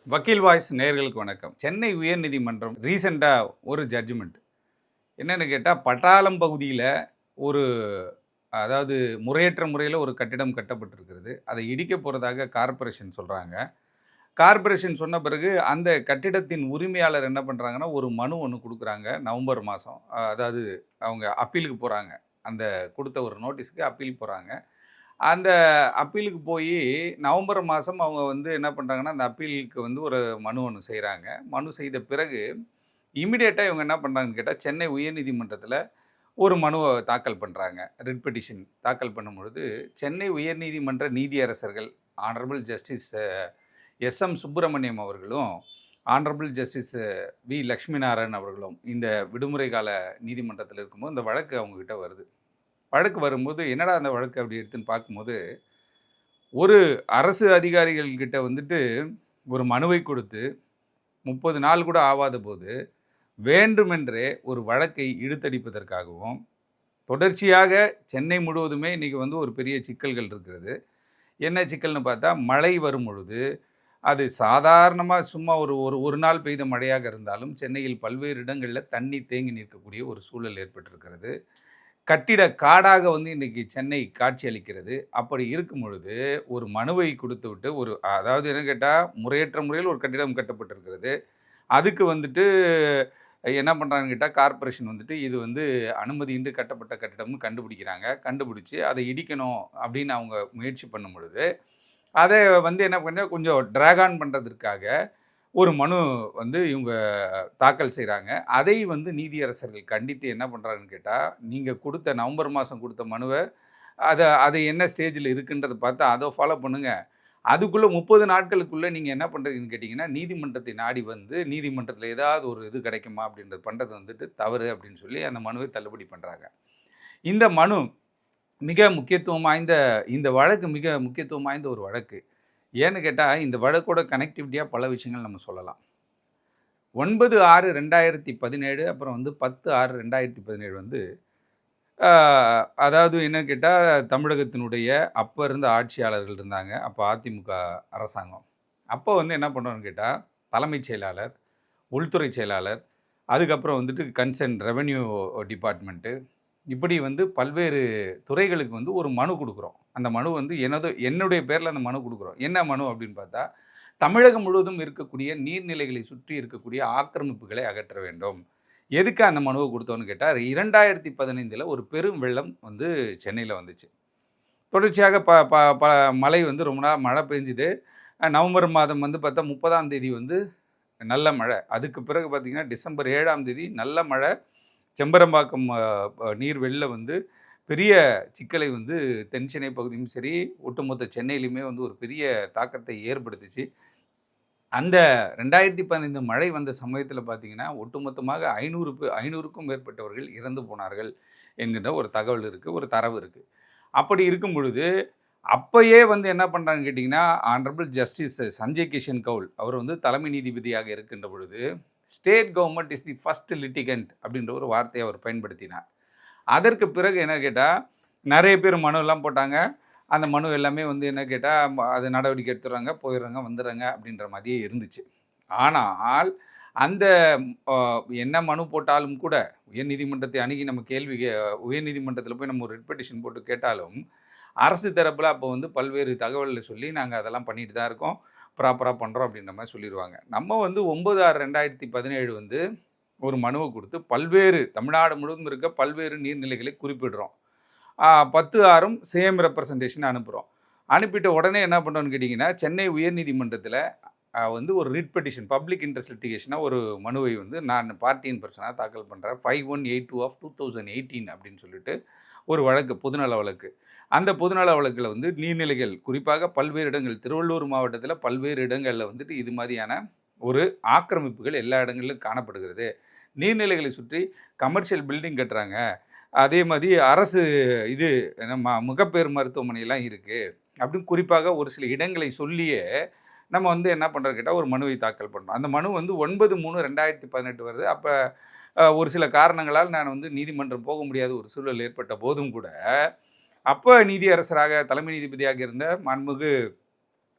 வக்கீல் வாய்ஸ் நேயர்களுக்கு வணக்கம். சென்னை உயர்நீதிமன்றம் ரீசெண்டாக ஒரு ஜட்ஜ்மெண்ட் என்னன்னு கேட்டால், பட்டாளம் பகுதியில் ஒரு அதாவது முறையற்ற முறையில் ஒரு கட்டிடம் கட்டப்பட்டிருக்கிறது. அதை இடிக்க போகிறதாக கார்ப்பரேஷன் சொல்கிறாங்க. கார்ப்பரேஷன் சொன்ன பிறகு அந்த கட்டிடத்தின் உரிமையாளர் என்ன பண்ணுறாங்கன்னா, ஒரு மனு ஒன்று கொடுக்குறாங்க நவம்பர் மாதம். அதாவது அவங்க அப்பீலுக்கு போகிறாங்க. அந்த கொடுத்த ஒரு நோட்டீஸ்க்கு அப்பீல் போகிறாங்க. அந்த அப்பீலுக்கு போயி நவம்பர் மாதம் அவங்க வந்து என்ன பண்ணுறாங்கன்னா, அந்த அப்பீலுக்கு வந்து ஒரு மனு ஒண்ணு செய்றாங்க. மனு செய்த பிறகு இமிடியேட்டா இவங்க என்ன பண்றாங்கன்னு கேட்டா, சென்னை உயர்நீதிமன்றத்தில ஒரு மனுவ தாக்கல் பண்றாங்க. ரிட் பெட்டிஷன் தாக்கல் பண்ணும்பொழுது, சென்னை உயர்நீதிமன்ற நீதியரசர்கள் ஹானரபிள் ஜஸ்டிஸ் எஸ்.எம். சுப்பிரமணியம் அவர்களும், honourable justice V. Lakshmi Narayanan அவர்களும் இந்த விடுமுறை கால நீதிமன்றத்தில இருக்கும்போது, இந்த வழக்கு அவங்ககிட்ட வருது. வழக்கு வரும்போது, என்னடா அந்த வழக்கு அப்படி எடுத்துன்னு பார்க்கும்போது, ஒரு அரசு அதிகாரிகள் கிட்ட வந்துட்டு ஒரு மனுவை கொடுத்து 30 நாள் கூட ஆவாத போது, வேண்டுமென்றே ஒரு வழக்கை இழுத்தடிப்பதற்காகவும், தொடர்ச்சியாக சென்னை முழுவதுமே இன்னைக்கு வந்து ஒரு பெரிய சிக்கல்கள் இருக்கிறது. என்ன சிக்கல்னு பார்த்தா, மழை வரும்பொழுது, அது சாதாரணமா சும்மா ஒரு ஒரு ஒரு நாள் பெய்த மழையாக இருந்தாலும், சென்னையில் பல்வேறு இடங்கள்ல தண்ணி தேங்கி நிற்கக்கூடிய ஒரு சூழல் ஏற்பட்டிருக்கிறது. கட்டிட காடாக வந்து இன்னைக்கு சென்னை காட்சியளிக்கிறது. அப்படி இருக்கும் பொழுது, ஒரு மனுவை குடுத்துவிட்டு அதாவது என்னன்னு கேட்டா, முறையற்ற முறையில் ஒரு கட்டிடம் கட்டப்பட்டிருக்கிறது. அதுக்கு வந்துட்டு என்ன பண்றாங்கன்னு கேட்டா, கார்ப்பரேஷன் வந்துட்டு இது வந்து அனுமதியின்றி கட்டப்பட்ட கட்டிடம்னு கண்டுபிடிக்கிறாங்க. கண்டுபிடிச்சு அதை இடிக்கணும் அப்படின்னு அவங்க முயற்சி பண்ணும் பொழுது, அத வந்து என்ன பண்ண கொஞ்சம் டிராக் ஆன் பண்றதற்காக ஒரு மனு வந்து இவங்க தாக்கல் செய்கிறாங்க. அதை வந்து நீதியரசர்கள் கண்டித்து என்ன பண்ணுறாங்கன்னு கேட்டால், நீங்கள் கொடுத்த நவம்பர் மாதம் கொடுத்த மனுவை அது என்ன ஸ்டேஜில் இருக்குன்றதை பார்த்து அதை ஃபாலோ பண்ணுங்க. அதுக்குள்ளே 30 நாட்களுக்குள்ளே நீங்கள் என்ன பண்ணுறீங்கன்னு கேட்டிங்கன்னா, நீதிமன்றத்தை நாடி வந்து நீதிமன்றத்தில் ஏதாவது ஒரு இது கிடைக்குமா அப்படின்றது பண்ணுறது வந்துட்டு தவறு அப்படின்னு சொல்லி அந்த மனுவை தள்ளுபடி பண்ணுறாங்க. இந்த மனு மிக முக்கியத்துவம் வாய்ந்த இந்த வழக்கு மிக முக்கியத்துவம் வாய்ந்த ஒரு வழக்கு. ஏன்னு கேட்டால், இந்த வழக்கோட கனெக்டிவிட்டியாக பல விஷயங்கள் நம்ம சொல்லலாம். 9/6/2017 அப்புறம் வந்து 10/6/2017 வந்து அ அதாவது என்னன்னு கேட்டா, தமிழகத்தினுடைய அப்ப இருந்த ஆட்சியாளர்கள் இருந்தாங்க. அப்ப அதிமுக அரசாங்கம். அப்போ வந்து என்ன பண்ணோம்னு கேட்டா, தலைமைச் செயலாளர், உள்துறை செயலாளர், அதுக்கப்புறம் வந்துட்டு கன்சர்ன் ரெவென்யூ டிபார்ட்மெண்ட்டு, இப்படி வந்து பல்வேறு துறைகளுக்கு வந்து ஒரு மனு குடுக்குறோம். அந்த மனு வந்து என்னுடைய பேர்ல அந்த மனு குடுக்குறோம். என்ன மனு அப்படின்னு பார்த்தா, தமிழகம் முழுவதும் இருக்கக்கூடிய நீர்நிலைகளை சுற்றி இருக்கக்கூடிய ஆக்கிரமிப்புகளை அகற்ற வேண்டும். எதுக்கு அந்த மனுவ குடுத்தோம்னு கேட்டா, 2015ல ஒரு பெரும் வெள்ளம் வந்து சென்னையில வந்துச்சு. தொடர்ச்சியாக ப ப ப மழை வந்து ரொம்ப நாள் மழை பெஞ்சுது. நவம்பர் மாதம் வந்து பார்த்தா 30ஆம் தேதி வந்து நல்ல மழை. அதுக்கு பிறகு பார்த்தீங்கன்னா, டிசம்பர் 7ஆம் தேதி நல்ல மழை. செம்பரம்பாக்கம் நீர் வெள்ளம் வந்து பெரிய சிக்கலை வந்து தென் சென்னை பகுதியும் சரி, ஒட்டுமொத்த சென்னையிலுமே வந்து ஒரு பெரிய தாக்கத்தை ஏற்படுத்துச்சு. அந்த 2015 மழை வந்த சமயத்தில பார்த்தீங்கன்னா, ஒட்டுமொத்தமாக 500க்கும் மேற்பட்டவர்கள் இறந்து போனார்கள் என்கின்ற ஒரு தகவல் இருக்கு. ஒரு தரவு இருக்கு. அப்படி இருக்கும் பொழுது, அப்பயே வந்து என்ன பண்றாங்கன்னு கேட்டீங்கன்னா, ஹானரபிள் ஜஸ்டிஸ் சஞ்சய் கிஷன் கவுல் அவர் வந்து தலைமை நீதிபதியாக இருக்கின்ற பொழுது, state government is the first litigant அப்படின்ற ஒரு வார்த்தையை அவர் பயன்படுத்தினார். அதற்கு பிறகு என்ன கேட்டா, நெறைய பேர் மனுலாம் போட்டாங்க. அந்த மனு எல்லாமே வந்து என்ன கேட்டா, அது நடவடிக்கை எடுத்துடுறாங்க, போயிடுறாங்க, வந்துடுறாங்க அப்படின்ற மாதிரியே இருந்துச்சு. ஆனால், அந்த அ என்ன மனு போட்டாலும் கூட, உயர்நீதிமன்றத்தை அணுகி நம்ம உயர்நீதிமன்றத்தில போய் நம்ம ஒரு ரிட் பெட்டிஷன் போட்டு கேட்டாலும், அரசு தரப்புல அப்போ வந்து பல்வேறு தகவல்கள சொல்லி, நாங்க அதெல்லாம் பண்ணிட்டு தான் இருக்கோம். ப்ராப்பரா பண்றோம் அப்படின்ற மாரி சொல்லிருவாங்க. நம்ம வந்து 9/6/2017 வந்து ஒரு மனுவ குடுத்து தமிழ்நாடு முழுவதும் இருக்க பல்வேறு நீர்நிலைகளை குறிப்பிடுறோம். 10/6ம் சேம் ரெப்ரசன்டேஷன் அனுப்புறோம். அனுப்பிட்ட உடனே என்ன பண்றோம்னு கேட்டீங்கன்னா, சென்னை உயர்நீதிமன்றத்தில வந்து ஒரு ரிட் பெட்டிஷன் பப்ளிக் இன்ட்ரெஸ்ட் லிட்டிகேஷனா ஒரு மனுவை வந்து நான் பார்ட்டி இன் பெர்சனா தாக்கல் பண்றேன். 5182 ஆஃப் 2018 அப்படின்னு சொல்லிட்டு ஒரு வழக்கு, பொதுநல வழக்கு. அந்த பொதுநல வழக்குல வந்து நீர்நிலைகள் குறிப்பாக பல்வேறு இடங்கள் திருவள்ளூர் மாவட்டத்தில பல்வேறு இடங்கள்ல வந்துட்டு இது மாதிரியான ஒரு ஆக்கிரமிப்புகள் எல்லா இடங்களிலும் காணப்படுகிறது. நீர்நிலைகளை சுற்றி கமர்ஷியல் பில்டிங் கட்டுறாங்க. அதே மாதிரி அரசு இது நம்ம முகப்பேறு மருத்துவமனைலாம் இருக்கு. அப்படின்னு குறிப்பாக ஒரு சில இடங்களை சொல்லியே நம்ம வந்து என்ன பண்றோம் கேட்டா, ஒரு மனுவை தாக்கல் பண்றோம். அந்த மனு வந்து 9/3/2018 வருது. அப்ப ஒரு சில காரணங்களால் நான் வந்து நீதிமன்றம் போக முடியாத ஒரு சூழல் ஏற்பட்ட போதும் கூட, அப்ப நீதியரசராக தலைமை நீதிபதியாக இருந்த மாண்புமிகு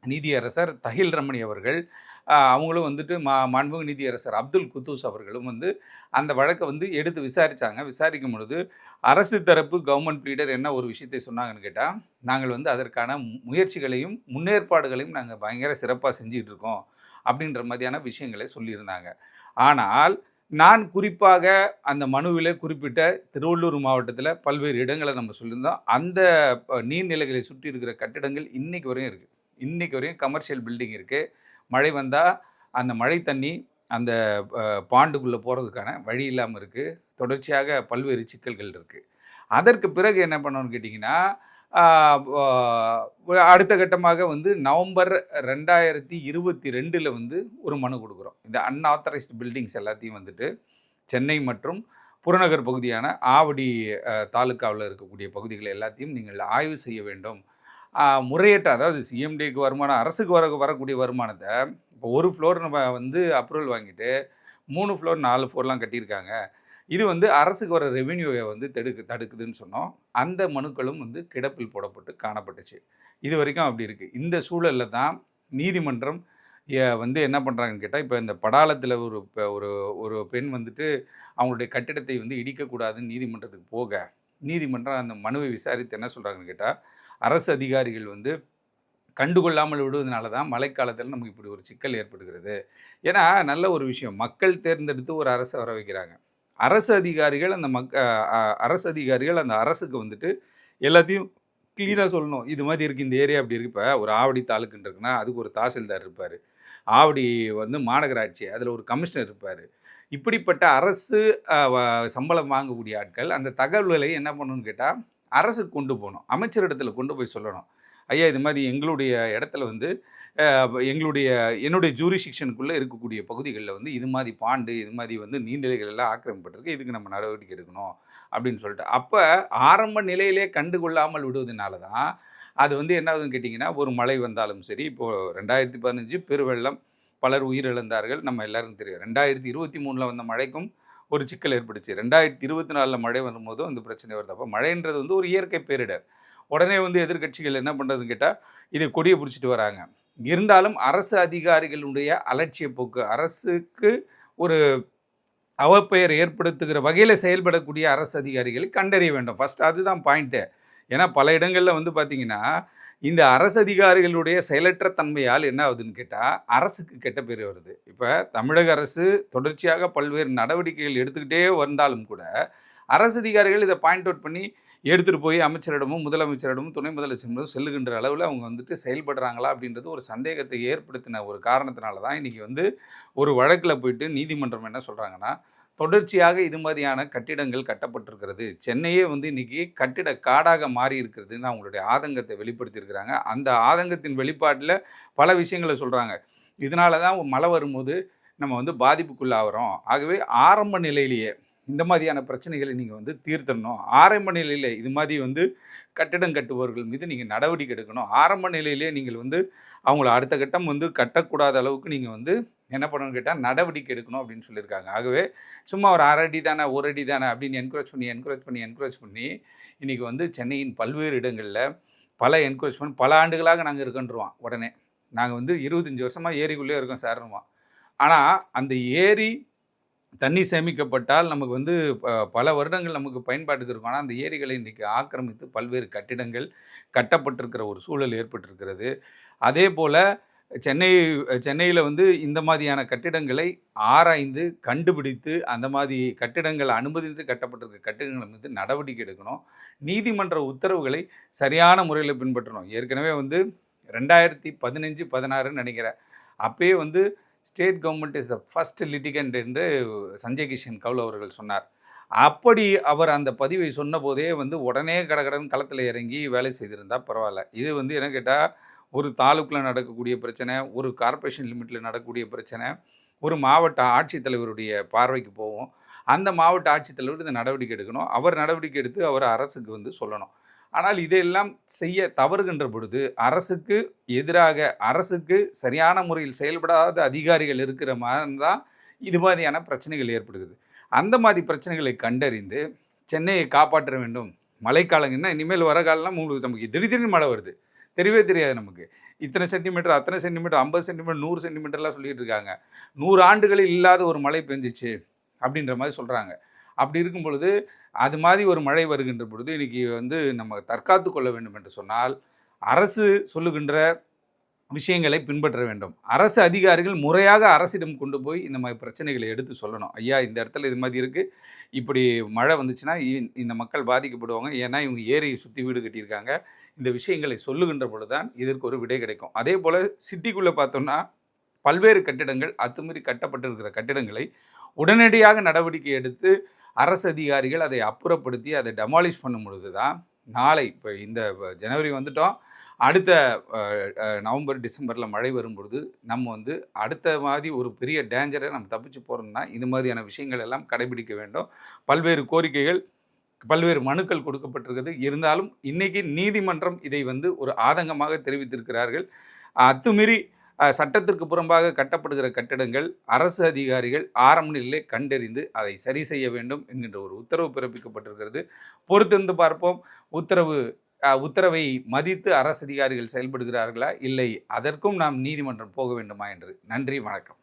நீதியரசர் தஹில் ரமணி அவர்கள், அவங்களும் வந்துட்டு மாண்புமிகு நீதியரசர் அப்துல் குத்தூஸ் அவர்களும் வந்து அந்த வழக்கை வந்து எடுத்து விசாரித்தாங்க. விசாரிக்கும் பொழுது அரசு தரப்பு கவர்மெண்ட் ப்ளீடர் என்ன ஒரு விஷயத்தை சொன்னாங்கன்னு கேட்டால், நாங்கள் வந்து அதற்கான முயற்சிகளையும் முன்னேற்பாடுகளையும் நாங்கள் பயங்கர சிறப்பாக செஞ்சுட்டு இருக்கோம் அப்படின்ற மாதிரியான விஷயங்களை சொல்லியிருந்தாங்க. ஆனால் நான் குறிப்பாக அந்த மனுவிலே குறிப்பிட்ட திருவள்ளூர் மாவட்டத்தில் பல்வேறு இடங்களை நம்ம சொல்லியிருந்தோம். அந்த நீர்நிலைகளை சுற்றி இருக்கிற கட்டிடங்கள் இன்னைக்கு வரையும் இருக்குது. இன்னைக்கு வரையும் கமர்ஷியல் பில்டிங் இருக்குது. மழை வந்தால் அந்த மழை தண்ணி அந்த பாண்டுக்குள்ளே போகிறதுக்கான வழி இல்லாமல் இருக்குது. தொடர்ச்சியாக பல்வேறு சிக்கல்கள் இருக்குது. அதற்கு பிறகு என்ன பண்ணணும்னு கேட்டிங்கன்னா, அடுத்த கட்டமாக வந்து நவம்பர் 2022 வந்து ஒரு மனு கொடுக்குறோம். இந்த அன்ஆத்தரைஸ்டு பில்டிங்ஸ் எல்லாத்தையும் வந்துட்டு சென்னை மற்றும் புறநகர் பகுதியான ஆவடி தாலுக்காவில் இருக்கக்கூடிய பகுதிகளை எல்லாத்தையும் நீங்கள் ஆய்வு செய்ய வேண்டும். முறையற்ற, அதாவது சிஎம்டிக்கு வருமானம், அரசுக்கு வரக்கூடிய வருமானத்தை இப்போ ஒரு ஃப்ளோர் நம்ம வந்து அப்ரூவல் வாங்கிட்டு 3 ஃப்ளோர் 4 ஃப்ளோர்லாம் கட்டியிருக்காங்க. இது வந்து அரசுக்கு வர ரெவென்யூவை வந்து தடுக்குதுன்னு சொன்னோம். அந்த மனுக்களும் வந்து கிடப்பில் போடப்பட்டு காணப்பட்டுச்சு. இது வரைக்கும் அப்படி இருக்குது. இந்த சூழலில் தான் நீதிமன்றம் வந்து என்ன பண்ணுறாங்கன்னு கேட்டால், இப்போ இந்த படாளத்தில் ஒரு ஒரு பெண் வந்துட்டு அவங்களுடைய கட்டிடத்தை வந்து இடிக்கக்கூடாதுன்னு நீதிமன்றத்துக்கு போக, நீதிமன்றம் அந்த மனுவை விசாரித்து என்ன சொல்கிறாங்கன்னு கேட்டால், அரசு அதிகாரிகள் வந்து கண்டுகொள்ளாமல் விடுவதனால தான் மழைக்காலத்தில் நமக்கு இப்படி ஒரு சிக்கல் ஏற்படுகிறது. ஏன்னா நல்ல ஒரு விஷயம், மக்கள் தேர்ந்தெடுத்து ஒரு அரசை வர வைக்கிறாங்க. அரசு அதிகாரிகள் அரசு அதிகாரிகள் அந்த அரசுக்கு வந்துட்டு எல்லாத்தையும் க்ளீனாக சொல்லணும். இது மாதிரி இருக்குது, இந்த ஏரியா அப்படி இருக்கு. இப்போ ஒரு ஆவடி தாலுக்குன்னு இருக்குன்னா அதுக்கு ஒரு தாசில்தார் இருப்பார். ஆவடி வந்து மாநகராட்சி, அதில் ஒரு கமிஷனர் இருப்பார். இப்படிப்பட்ட அரசு சம்பளம் வாங்கக்கூடிய ஆட்கள் அந்த தகவல்களை என்ன பண்ணணும்னு கேட்டால் அரசுக்கு கொண்டு போகணும். அமைச்சரிடத்தில் கொண்டு போய் சொல்லணும். ஐயா, இது மாதிரி எங்களுடைய இடத்துல வந்து என்னுடைய ஜூரிஸ்டிக்ஷனுக்குள்ளே இருக்கக்கூடிய பகுதிகளில் வந்து இது மாதிரி பாண்டு, இது மாதிரி வந்து நீர்நிலைகள் எல்லாம் ஆக்கிரமிப்பட்டிருக்கு, இதுக்கு நம்ம நடவடிக்கை எடுக்கணும் அப்படின்னு சொல்லிட்டு. அப்போ ஆரம்ப நிலையிலே கண்டுகொள்ளாமல் விடுவதனால தான் அது வந்து என்ன ஆகுதுன்னு கேட்டிங்கன்னா, ஒரு மழை வந்தாலும் சரி, இப்போது 2015 பெருவெள்ளம், பலர் உயிரிழந்தார்கள், நம்ம எல்லாருக்கும் தெரியும். 2023 வந்த மழைக்கும் ஒரு சிக்கல் ஏற்பட்டுச்சு. 2024 மழை வரும்போதும் அந்த பிரச்சனை வருது. அப்போ மழைன்றது வந்து ஒரு இயற்கை பேரிடர். உடனே வந்து எதிர்கட்சிகள் என்ன பண்ணுறதுன்னு கேட்டால், இது கொடியை பிடிச்சிட்டு வராங்க. இருந்தாலும் அரசு அதிகாரிகளுடைய அலட்சிய போக்கு, அரசுக்கு ஒரு அவப்பெயர் ஏற்படுத்துகிற வகையில் செயல்படக்கூடிய அரசு அதிகாரிகளை கண்டறிய வேண்டும். ஃபஸ்ட் அதுதான் பாயிண்ட்டு. ஏன்னா பல இடங்களில் வந்து பார்த்திங்கன்னா, இந்த அரசு அதிகாரிகளுடைய செயலற்ற தன்மையால் என்ன ஆகுதுன்னு கேட்டால், அரசுக்கு கெட்ட பேர் வருது. இப்போ தமிழக அரசு தொடர்ச்சியாக பல்வேறு நடவடிக்கைகள் எடுத்துக்கிட்டே வந்தாலும் கூட, அரசு அதிகாரிகள் இதை பாயிண்ட் அவுட் பண்ணி எடுத்துகிட்டு போய் அமைச்சரிடமும் முதலமைச்சரிடமும் துணை முதலமைச்சரிடமும் செல்லுகின்ற அளவில் அவங்க வந்துட்டு செயல்படுறாங்களா அப்படின்றது ஒரு சந்தேகத்தை ஏற்படுத்தின ஒரு காரணத்தினால தான் இன்றைக்கி வந்து ஒரு வழக்கில் போயிட்டு நீதிமன்றம் என்ன சொல்கிறாங்கன்னா, தொடர்ச்சியாக இது மாதிரியான கட்டிடங்கள் கட்டப்பட்டிருக்கிறது, சென்னையே வந்து இன்றைக்கி கட்டிட காடாக மாறி இருக்கிறதுன்னு அவங்களுடைய ஆதங்கத்தை வெளிப்படுத்தியிருக்கிறாங்க. அந்த ஆதங்கத்தின் வெளிப்பாட்டில் பல விஷயங்களை சொல்கிறாங்க. இதனால தான் மழை வரும்போது நம்ம வந்து பாதிப்புக்குள்ளாகிறோம். ஆகவே ஆரம்ப நிலையிலேயே இந்த மாதிரியான பிரச்சனைகளை நீங்கள் வந்து தீர்த்தணும். ஆரம்ப நிலையில் இது மாதிரி வந்து கட்டிடம் கட்டுபவர்கள் மீது நீங்கள் நடவடிக்கை எடுக்கணும். ஆரம்ப நிலையிலே நீங்கள் வந்து அவங்கள அடுத்த கட்டம் வந்து கட்டக்கூடாத அளவுக்கு நீங்கள் வந்து என்ன பண்ணணும்னு கேட்டால் நடவடிக்கை எடுக்கணும் அப்படின்னு சொல்லியிருக்காங்க. ஆகவே சும்மா ஒரு 1/2 அடி தானே, 1 அடி தானே அப்படின்னு என்கரேஜ் பண்ணி இன்றைக்கி வந்து சென்னையின் பல்வேறு இடங்களில் பல என்கரேஜ்மெண்ட், பல ஆண்டுகளாக நாங்கள் இருக்கன்றோம். உடனே நாங்கள் வந்து 25 வருஷமாக ஏரிக்குள்ளே இருக்கோம் சார்னுவோம். ஆனால் அந்த ஏரி தண்ணி சேமிக்கப்பட்டால் நமக்கு வந்து பல வருடங்கள் நமக்கு பயன்பாட்டுக்கு இருக்கும். ஆனால் அந்த ஏரிகளை இன்றைக்கி ஆக்கிரமித்து பல்வேறு கட்டிடங்கள் கட்டப்பட்டிருக்கிற ஒரு சூழல் ஏற்பட்டிருக்கிறது. அதே போல் சென்னையில் வந்து இந்த மாதிரியான கட்டிடங்களை ஆராய்ந்து கண்டுபிடித்து அந்த மாதிரி கட்டிடங்கள் அனுமதியின்றி கட்டப்பட்டிருக்கிற கட்டிடங்கள் மீது நடவடிக்கை எடுக்கணும். நீதிமன்ற உத்தரவுகளை சரியான முறையில் பின்பற்றணும். ஏற்கனவே வந்து 2015, 16 நினைக்கிறேன், அப்பயே வந்து state government is the first litigant என்று சஞ்சய் கிஷன் கவுல் அவர்கள் சொன்னார். அப்படி அவர் அந்த பதிவை சொன்னபோதே வந்து உடனே கடகடன் களத்தில் இறங்கி வேலை செய்திருந்தால் பரவாயில்ல. இது வந்து என்ன கேட்டால், ஒரு தாலுக்கில் நடக்கக்கூடிய பிரச்சனை, ஒரு கார்ப்பரேஷன் லிமிட்டில் நடக்கக்கூடிய பிரச்சனை ஒரு மாவட்ட ஆட்சித்தலைவருடைய பார்வைக்கு போகும். அந்த மாவட்ட ஆட்சித்தலைவர் இந்த நடவடிக்கை எடுக்கணும். அவர் நடவடிக்கை எடுத்து அவர் அரசுக்கு வந்து சொல்லணும். ஆனால் இதையெல்லாம் செய்ய தவறுகின்ற பொழுது அரசுக்கு எதிராக, அரசுக்கு சரியான முறையில் செயல்படாத அதிகாரிகள் இருக்கிற மாதிரி தான் இது மாதிரியான பிரச்சனைகள் ஏற்படுகிறது. அந்த மாதிரி பிரச்சனைகளை கண்டறிந்து சென்னையை காப்பாற்ற வேண்டும். மழைக்காலங்கன்னா இனிமேல் வர காலம்லாம் உங்களுக்கு நமக்கு திடீர்னு மழை வருது, தெரியவே தெரியாது நமக்கு. இத்தனை சென்டிமீட்டர், அத்தனை சென்டிமீட்டர், 50 சென்டிமீட்டர், 100 சென்டிமீட்டர்லாம் சொல்லிட்டு இருக்காங்க. 100 ஆண்டுகளில் இல்லாத ஒரு மழை பெஞ்சுச்சு அப்படின்ற மாரி சொல்றாங்க. அப்படி இருக்கும் பொழுது, அது மாரி ஒரு மழை வருகின்ற பொழுது, இன்னைக்கு வந்து நம்ம தற்காத்துக் கொள்ள வேண்டும் என்று சொன்னால், அரசு சொல்லுகின்ற விஷயங்களை பின்பற்ற வேண்டும். அரசு அதிகாரிகள் முறையாக அரசிடம் கொண்டு போய் இந்த மாரி பிரச்சனைகளை எடுத்து சொல்லணும். ஐயா, இந்த இடத்துல இது மாரி இருக்கு. இப்படி மழை வந்துச்சுன்னா, இந்த மக்கள் பாதிக்கப்படுவாங்க. ஏன்னா, இவங்க ஏரியை சுத்தி வீடு கட்டியிருக்காங்க. இந்த விஷயங்களை சொல்லுகின்ற பொழுது தான் இதற்கு ஒரு விடை கிடைக்கும். அதேபோல சிட்டிக்குள்ள பார்த்தோம்னா, பல்வேறு கட்டிடங்கள் அத்துமீறி கட்டப்பட்டிருக்கிற கட்டிடங்களை உடனடியாக நடவடிக்கை எடுத்து அரசு அதிகாரிகள் அதை அப்புறப்படுத்தி அதை டெமாலிஷ் பண்ணும் பொழுது தான் நாளை இப்போ இந்த ஜனவரி வந்துட்டோம். அடுத்த நவம்பர், டிசம்பரில் மழை வரும்பொழுது நம்ம வந்து அடுத்த மாதிரி ஒரு பெரிய டேஞ்சரை நம்ம தப்பிச்சு போகிறோம்னா இது மாதிரியான விஷயங்கள் எல்லாம் கடைபிடிக்க வேண்டும். பல்வேறு கோரிக்கைகள், பல்வேறு மனுக்கள் கொடுக்கப்பட்டிருக்கிறது. இருந்தாலும் இன்னைக்கு நீதிமன்றம் இதை வந்து ஒரு ஆதங்கமாக தெரிவித்திருக்கிறார்கள். அத்துமீறி சட்டத்திற்கு புறம்பாக கட்டப்படுகிற கட்டிடங்கள் அரசு அதிகாரிகள் ஆரம்ப நிலையிலே கண்டறிந்து அதை சரி செய்ய வேண்டும் என்கின்ற ஒரு உத்தரவு பிறப்பிக்கப்பட்டிருக்கிறது. பொறுத்திருந்து பார்ப்போம். உத்தரவை மதித்து அரசு அதிகாரிகள் செயல்படுகிறார்களா இல்லை அதற்கும் நாம் நீதிமன்றம் போக வேண்டுமா என்று. நன்றி, வணக்கம்.